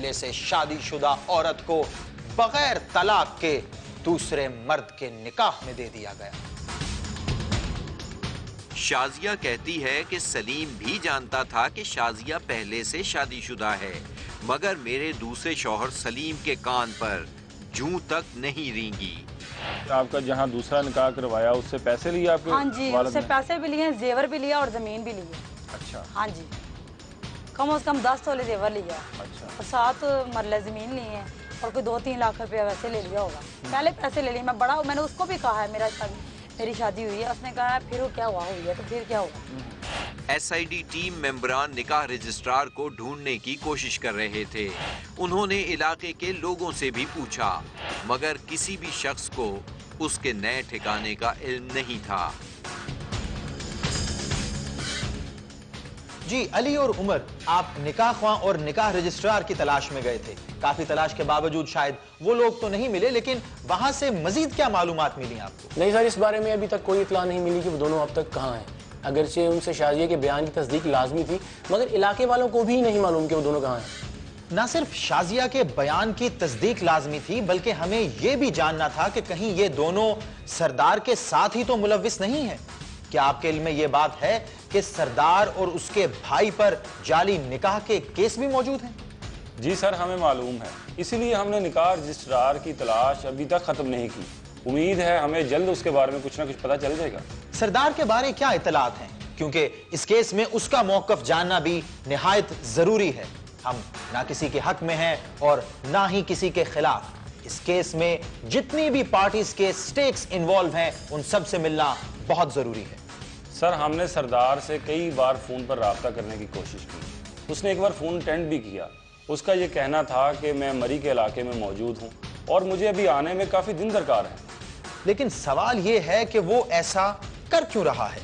पहले से शादीशुदा औरत को बगैर तलाक के दूसरे मर्द के निकाह में दे दिया गया। शाजिया कहती है कि सलीम भी जानता था कि शाजिया पहले से शादीशुदा है, मगर मेरे दूसरे शौहर सलीम के कान पर जूं तक नहीं रेंगी। आपका जहां दूसरा निकाह करवाया उससे पैसे लिए आपके? हाँ जी, उससे पैसे भी लिए, जेवर भी लिया और जमीन भी ली। अच्छा। हाँ जी, कम से कम 10 तोले जेवर लिया। अच्छा। और 7 मरले जमीन ली है और कोई 2-3 लाख रुपया वैसे ले लिया होगा। पहले पैसे ले लिए, मैंने उसको भी कहा है मेरी शादी हुई है, उसने कहा फिर वो क्या हुआ, हुई है तो फिर क्या हुआ। एसआईडी टीम मेंबरान निकाह रजिस्ट्रार को ढूंढने की कोशिश कर रहे थे। उन्होंने इलाके के लोगों से भी पूछा, मगर किसी भी शख्स को उसके नए ठिकाने का इल्म नहीं था। जी, अली और उमर, आप निकाह ख्वां और निकाह रजिस्ट्रार की तलाश में गए थे। काफी तलाश के बावजूद शायद वो लोग तो नहीं मिले, लेकिन वहां से मजीद क्या मालूमात मिली आपको? नहीं सर, इस बारे में अभी तक कोई इत्तला नहीं मिली कि वो दोनों अब तक कहाँ हैं। अगरचे उनसे शाजिया के बयान की तस्दीक लाजमी थी, मगर इलाके वालों को भी नहीं मालूम कि वो दोनों कहाँ हैं। ना सिर्फ शाजिया के बयान की तस्दीक लाजमी थी, बल्कि हमें यह भी जानना था कि कहीं ये दोनों सरदार के साथ ही तो मुलव्विस नहीं है। क्या आपके इल्म में यह बात है कि सरदार और उसके भाई पर जाली निकाह के केस भी मौजूद हैं? जी सर, हमें मालूम है, इसीलिए हमने निकाह रजिस्ट्रार की तलाश अभी तक खत्म नहीं की। उम्मीद है हमें जल्द उसके बारे में कुछ ना कुछ पता चल जाएगा। सरदार के बारे क्या इतलात हैं? क्योंकि इस केस में उसका मौकफ जानना भी निहायत जरूरी है। हम ना किसी के हक में हैं और ना ही किसी के खिलाफ। इस केस में जितनी भी पार्टीज के स्टेक्स इन्वॉल्व हैं, उन सब से मिलना बहुत जरूरी है। सर, हमने सरदार से कई बार फोन पर राब्ता करने की कोशिश की। उसने एक बार फोन अटेंड भी किया। उसका यह कहना था कि मैं मरी के इलाके में मौजूद हूं और मुझे अभी आने में काफी दिन दरकार है। लेकिन सवाल यह है कि वो ऐसा कर क्यों रहा है?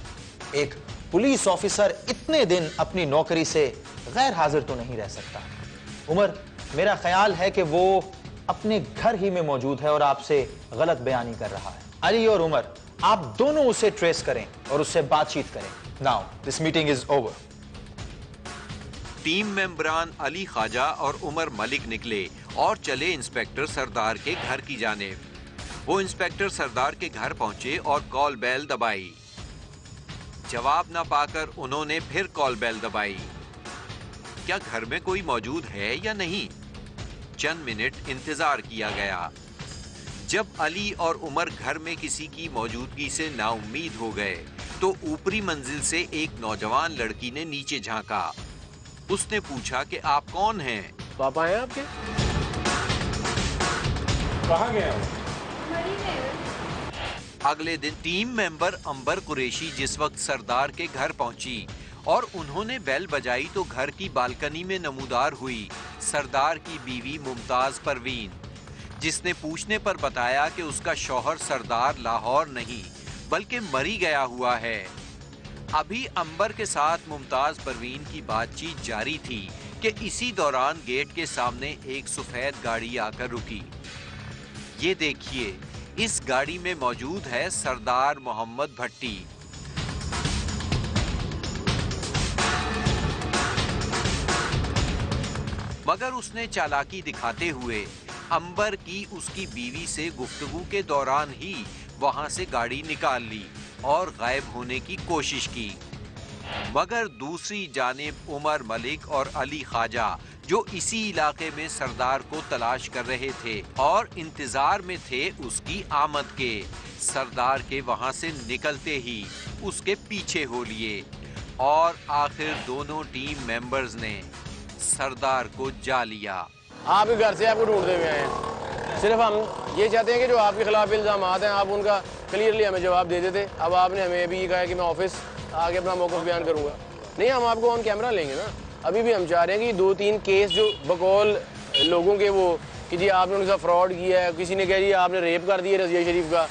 एक पुलिस ऑफिसर इतने दिन अपनी नौकरी से गैर हाजिर तो नहीं रह सकता। उमर, मेरा ख्याल है कि वो अपने घर ही में मौजूद है और आपसे गलत बयानी कर रहा है। अली और उमर, आप दोनों उसे ट्रेस करें और उससे बातचीत करें। Now this meeting is over. Team मेंबरान अली ख्वाजा और उमर मलिक निकले और चले इंस्पेक्टर सरदार के घर की जानिब। वो इंस्पेक्टर सरदार के घर पहुंचे और कॉल बेल दबाई। जवाब ना पाकर उन्होंने फिर कॉल बेल दबाई। क्या घर में कोई मौजूद है या नहीं? चंद मिनट इंतजार किया गया। जब अली और उमर घर में किसी की मौजूदगी से नाउम्मीद हो गए तो ऊपरी मंजिल से एक नौजवान लड़की ने नीचे झांका। उसने पूछा कि आप कौन हैं? पापा हैं आपके? कहाँ गए हैं? अगले दिन टीम मेंबर अंबर कुरैशी जिस वक्त सरदार के घर पहुंची और उन्होंने बेल बजाई तो घर की बालकनी में नमूदार हुई सरदार की बीवी मुमताज परवीन, जिसने पूछने पर बताया कि उसका शौहर सरदार लाहौर नहीं बल्कि मरी गया हुआ है। अभी अंबर के साथ मुमताज परवीन की बातचीत जारी थी कि इसी दौरान गेट के सामने एक सफेद गाड़ी आकर रुकी। ये देखिए, इस गाड़ी में मौजूद है सरदार मोहम्मद भट्टी। मगर उसने चालाकी दिखाते हुए अंबर की उसकी बीवी से गुफ्तगू के दौरान ही वहां से गाड़ी निकाल ली और गायब होने की कोशिश की। मगर दूसरी जानिब उमर मलिक और अली ख्वाजा, जो इसी इलाके में सरदार को तलाश कर रहे थे और इंतजार में थे उसकी आमद के, सरदार के वहां से निकलते ही उसके पीछे हो लिए और आखिर दोनों टीम मेंबर्स ने सरदार को जा लिया। आपके घर से आपको ढूंढते हुए आए हैं। सिर्फ हम ये चाहते हैं कि जो आपके खिलाफ इल्जामात हैं आप उनका क्लियरली हमें जवाब दे देते। अब आपने हमें भी ये कहा है कि मैं ऑफिस आके अपना मौक़िफ़ बयान करूँगा। नहीं, हम आपको ऑन कैमरा लेंगे ना। अभी भी हम चाह रहे हैं कि 2-3 केस जो बकौल लोगों के वो कि जी आपने उनके साथ फ्रॉड किया है, किसी ने कह दिया आपने रेप कर दिया रज़िया शरीफ का,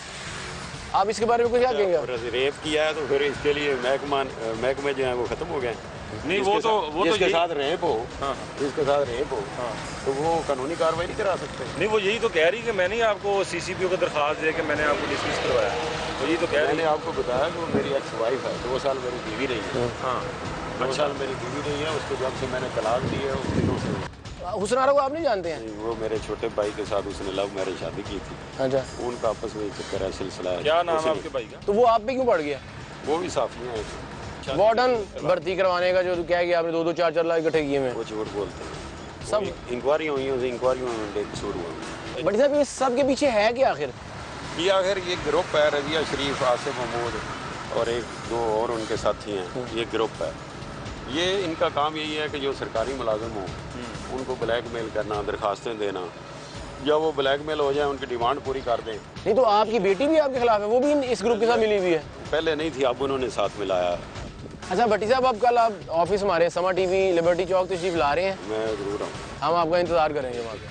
आप इसके बारे में कुछ क्या कहेंगे? रेप किया है तो फिर इसके लिए महकमे जो है वो खत्म हो गए। नहीं, वो तो जिसके साथ रेप हो, हाँ, जिसके साथ रेप हो, हाँ, तो वो कानूनी कार्रवाई नहीं करा सकते। नहीं, वो यही तो कह रही कि मैंने आपको CCPO को दरखास्त दे के मैंने आपको डिसमिस करवाया। तो यही तो कह रही। मैंने आपको बताया कि वो मेरी एक्स वाइफ है, 2 साल मेरी बीवी रही है। हाँ, 2 साल मेरी बीवी रही है। उसको जब से मैंने तलाक दी है उस दिनों से हुसनारा को आप नहीं जानते हैं? वो मेरे छोटे भाई के साथ उसने लव मैरिज शादी की थी। अच्छा, उनका आपस में चक्कर है, सिलसिला है। क्या नाम है आपके भाई का? तो वो आप पे क्यों पड़ गया? वो भी साथी हैं, वार्डन भर्ती करवाने का जो कह गया आपने 2-2 4-4 लाख इकट्ठे किए में वो झूठ बोलते हैं। सब इंक्वायरी हुई है, उस इंक्वायरी में बेकसूर हुआ। बड़ी साहब, इस सब के पीछे है क्या आखिर? ये आखिर ये ग्रुप है, रजिया शरीफ, आसिफ महमूद और 1-2 और उनके साथी हैं। ये ग्रुप है, ये इनका काम यही है कि जो सरकारी मुलाजिम हो उनको ब्लैकमेल करना, दरखास्तें देना, या वो ब्लैकमेल हो जाए उनकी डिमांड पूरी कर दें। नहीं तो आपकी बेटी भी आपके खिलाफ है, वो भी इस ग्रुप के साथ मिली हुई है? पहले नहीं थी, अब उन्होंने साथ मिलाया। अच्छा भट्टी साहब, अब कल आप ऑफिस हमारे समा टीवी लिबर्टी चौक तशरीफ ला रहे हैं? मैं जरूर आऊँ। हम आपका इंतजार करेंगे वहाँ पे।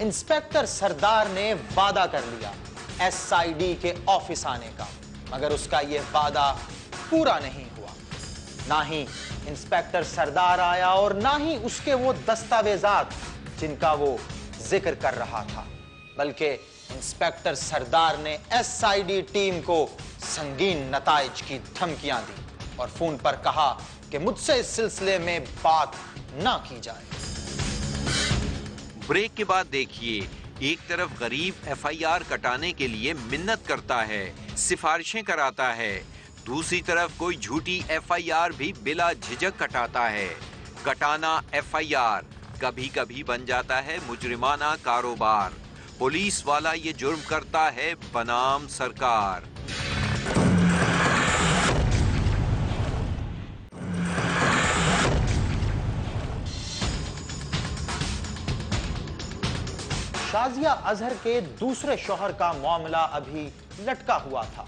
इंस्पेक्टर सरदार ने वादा कर लिया एसआईडी के ऑफिस आने का, मगर उसका यह वादा पूरा नहीं हुआ। ना ही इंस्पेक्टर सरदार आया और ना ही उसके वो दस्तावेजात जिनका वो जिक्र कर रहा था, बल्कि इंस्पेक्टर सरदार ने एसआईडी टीम को संगीन नताइज की धमकियां दी और फोन पर कहा कि मुझसे इस सिलसिले में बात ना की जाए। ब्रेक के बाद देखिए, एक तरफ गरीब एफआईआर कटाने के लिए मिन्नत करता है, सिफारिशें कराता है, दूसरी तरफ कोई झूठी एफआईआर भी बिला झिझक कटाता है। कटाना एफआईआर कभी कभी बन जाता है मुजरिमाना कारोबार। पुलिस वाला ये जुर्म करता है बनाम सरकार। शाजिया अजहर के दूसरे शौहर का मामला अभी लटका हुआ था।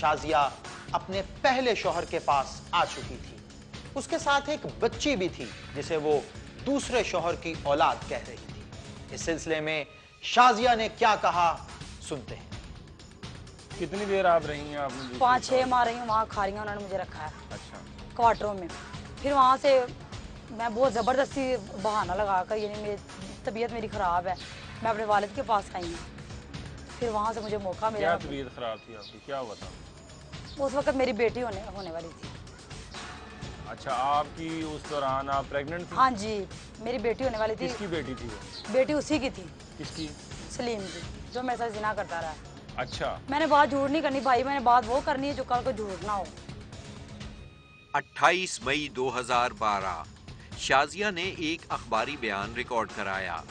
शाजिया अपने पहले शौहर के पास आ चुकी थी, उसके साथ एक बच्ची भी थी जिसे वो दूसरे शौहर की औलाद कह रही थी। इस सिलसिले में शाजिया ने क्या कहा, सुनते हैं। कितनी देर आप रही हैं? आपने 5-6 माह रही हूँ, वहाँ खा रही हैं, उन्होंने मुझे रखा है अच्छा, क्वार्टरों में। फिर वहाँ से मैं बहुत ज़बरदस्ती बहाना लगाकर, यानी मेरी तबीयत मेरी ख़राब है, मैं अपने वालिद के पास आई हूँ। फिर वहाँ से मुझे मौका मिला। क्या तबीयत खराब थी आपकी, क्या हुआ था? उस वक्त मेरी बेटी होने वाली थी। अच्छा, आपकी उस दौरान आप प्रेग्नेंट थी? हाँ जी, मेरी बेटी होने वाली थी। किसकी बेटी थी वो? बेटी उसी की थी। किसकी? सलीम की, जो मेरे साथ जिना करता रहा। अच्छा, मैंने बात झूठ नहीं करनी भाई, मैंने बात वो करनी है जो कल को झूठ ना हो। 28 मई 2012 शाजिया ने एक अखबारी बयान रिकॉर्ड कराया।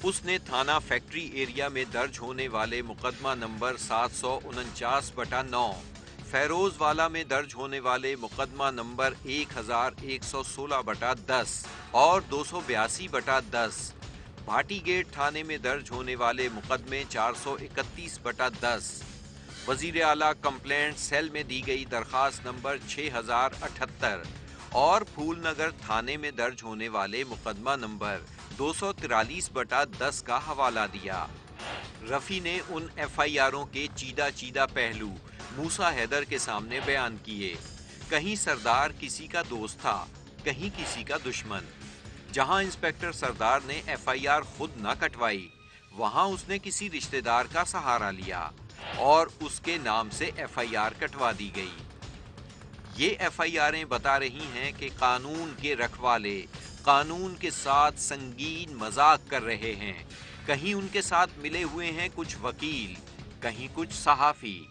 उसने थाना फैक्ट्री एरिया में दर्ज होने वाले मुकदमा नंबर 749/9, फैरोजवाला में दर्ज होने वाले मुकदमा नंबर 1116/10 और 282/10, भाटीगेट थाने में दर्ज होने वाले मुकदमे 431/10, वजीर आला कंप्लेंट सेल में दी गई दरखास्त नंबर 6078 और फूलनगर थाने में दर्ज होने वाले मुकदमा नंबर 243/10 का हवाला दिया। रफी ने उन एफआईआरों के चीदा पहलू मूसा हैदर के सामने बयान किए। कहीं सरदार किसी का दोस्त था, कहीं किसी का दुश्मन। जहां इंस्पेक्टर सरदार ने एफआईआर खुद न कटवाई, वहां उसने किसी रिश्तेदार का सहारा लिया और उसके नाम से एफआईआर कटवा दी गई। ये एफआईआरें बता रही हैं कि कानून के रखवाले कानून के साथ संगीन मजाक कर रहे हैं। कहीं उनके साथ मिले हुए हैं कुछ वकील, कहीं कुछ सहाफी।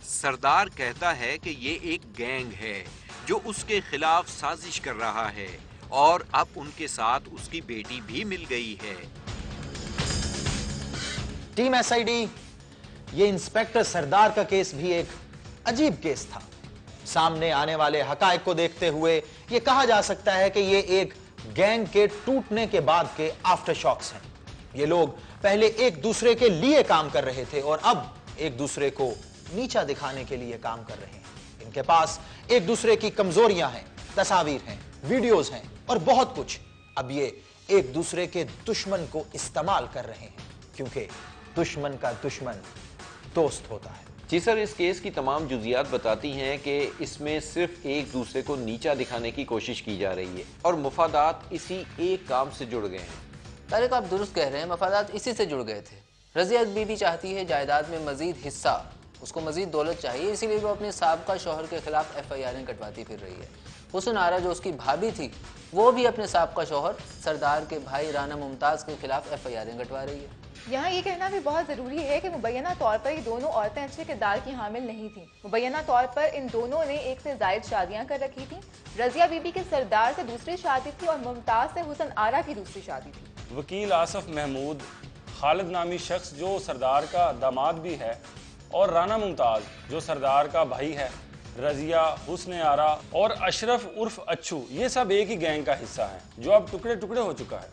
सरदार कहता है कि ये एक गैंग है जो उसके खिलाफ साजिश कर रहा है और अब उनके साथ उसकी बेटी भी मिल गई है। टीम एसआईडी, ये इंस्पेक्टर सरदार का केस भी एक अजीब केस था। सामने आने वाले हकायक को देखते हुए यह कहा जा सकता है कि यह एक गैंग के टूटने के बाद के आफ्टर शॉक्स हैं। ये लोग पहले एक दूसरे के लिए काम कर रहे थे और अब एक दूसरे को नीचा दिखाने के लिए काम कर रहे हैं। इनके पास एक दूसरे की कमजोरियां हैं, तस्वीर हैं, वीडियोस हैं और बहुत कुछ। अब ये एक दूसरे के दुश्मन को इस्तेमाल कर रहे हैं, क्योंकि दुश्मन का दुश्मन दोस्त होता है। जी सर, इस केस की तमाम जुजियात बताती हैं कि इसमें सिर्फ एक दूसरे को नीचा दिखाने की कोशिश की जा रही है और मफादात इसी एक काम से जुड़ गए हैं। पहले तो आप दुरुस्त कह रहे हैं, मफादात इसी से जुड़ गए थे। रज़िया बीबी चाहती है जायदाद में मजीद हिस्सा, उसको मजीद दौलत चाहिए, इसीलिए वो अपने साबका शौहर के खिलाफ FIR कटवाती फिर रही है। हुस्न आरा जो उसकी भाभी थी वो भी अपने साबका शौहर सरदार के भाई राना मुमताज़ के खिलाफ FIR कटवा रही है। यहाँ ये कहना भी बहुत ज़रूरी है कि मुबैना तौर पर ये दोनों औरतें अच्छे किरदार की हामिल नहीं थीं। मुबैना तौर पर इन दोनों ने एक से ज़ायद शादियाँ कर रखी थीं। रज़िया बीबी के सरदार से दूसरी शादी थी और मुमताज़ से हुसन आरा की दूसरी शादी थी। वकील आसफ महमूद खालिद नामी शख्स जो सरदार का दामाद भी है और राना मुमताज़ जो सरदार का भाई है, रज़िया, हुस्न आरा और अशरफ उर्फ अच्छू, ये सब एक ही गैंग का हिस्सा है जो अब टुकड़े टुकड़े हो चुका है।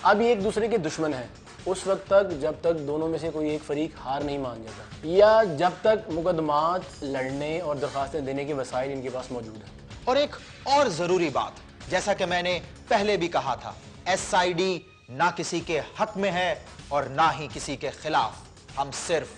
अब ये एक दूसरे के दुश्मन हैं उस वक्त तक जब तक दोनों में से कोई एक फरीक हार नहीं मान जाता, या जब तक मुकदमात लड़ने और दरख्वास्तें देने के वसाइल इनके पास मौजूद हैं। और एक और जरूरी बात, जैसा कि मैंने पहले भी कहा था, SID ना किसी के हक में है और ना ही किसी के खिलाफ। हम सिर्फ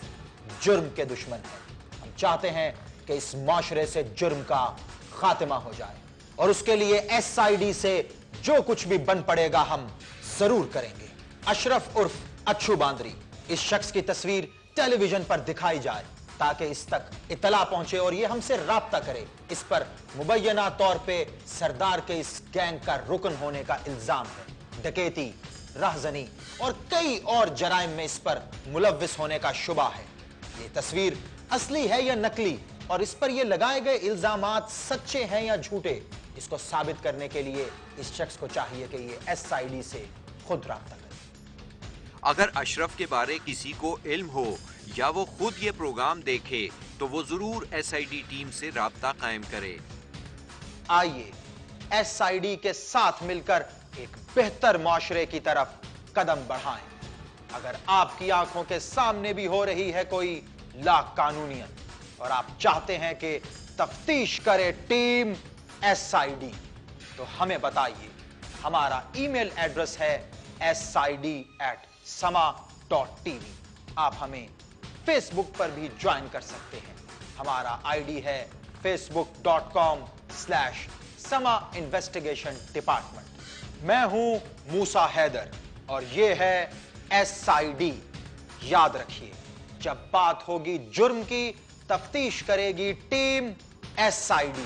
जुर्म के दुश्मन हैं। हम चाहते हैं कि इस माशरे से जुर्म का खात्मा हो जाए और उसके लिए SID से जो कुछ भी बन पड़ेगा हम जरूर करेंगे। अशरफ उर्फ अच्छू बांदरी, इस शख्स की तस्वीर टेलीविजन पर दिखाई जाए ताकि इस तक इतला पहुंचे और ये हमसे राब्ता करे। इस पर मुबैना तौर पे सरदार के इस गैंग का रुकन होने का इल्जाम है। डकैती, राहजनी और कई और जराइम में इस पर मुलव्विस होने का शुबा है। ये तस्वीर असली है या नकली और इस पर ये लगाए गए इल्जामात सच्चे हैं या झूठे, इसको साबित करने के लिए इस शख्स को चाहिए कि ये SID से खुद राब्ता करे। अगर अशरफ के बारे किसी को इल्म हो या वो खुद ये प्रोग्राम देखे तो वो जरूर SID टीम से राब्ता कायम करे। आइए SID के साथ मिलकर एक बेहतर माशरे की तरफ कदम बढ़ाएं। अगर आपकी आंखों के सामने भी हो रही है कोई लाकानूनियत और आप चाहते हैं कि तफ्तीश करे टीम SID, तो हमें बताइए। हमारा ईमेल एड्रेस है sid@sama.tv। आप हमें फेसबुक पर भी ज्वाइन कर सकते हैं। हमारा ID है facebook.com/sama-investigation-department। मैं हूं मूसा हैदर और ये है SID। याद रखिए, जब बात होगी जुर्म की, तफ्तीश करेगी टीम SID।